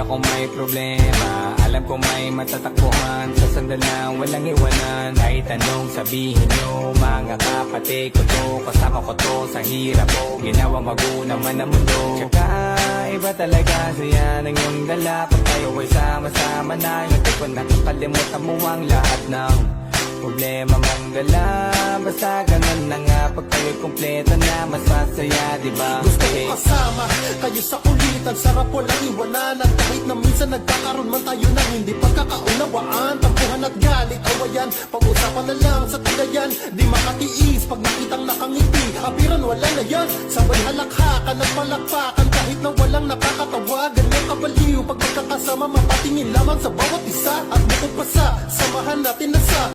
kung may problema, alam ko may matatakbuhan sa sandalang walang iwanan. Kahit anong sabihin nyo, mga kapatid ko to, kasama ko to sa hirap ko, ginawang maguna man ang mundo. Tsaka iba talaga saya ng iyong dala, pag tayo ay sama-sama na, hindi ko nakakalimutan mo ang lahat ng problema mong dala. Basta ganun na nga, pag tayo'y kumpleto na, mas masaya, diba? Gusto ko kasama kayo sa kulitan, sarap walang iwanan. At kahit na minsan nagkakaroon man tayo ng hindi pagkakaunawaan, tampuhan at galit, awayan, pag-usapan na lang sa tagayan. Di makatiis pag nakitang nakangiti, apiran wala na yan. Sabay halakhakan at palakpakan kahit na walang nakakatawa. Ganyan kabaliw pag magkakasama, mapatingin lamang sa bawat isa. At bukod pa sa samahan natin na sa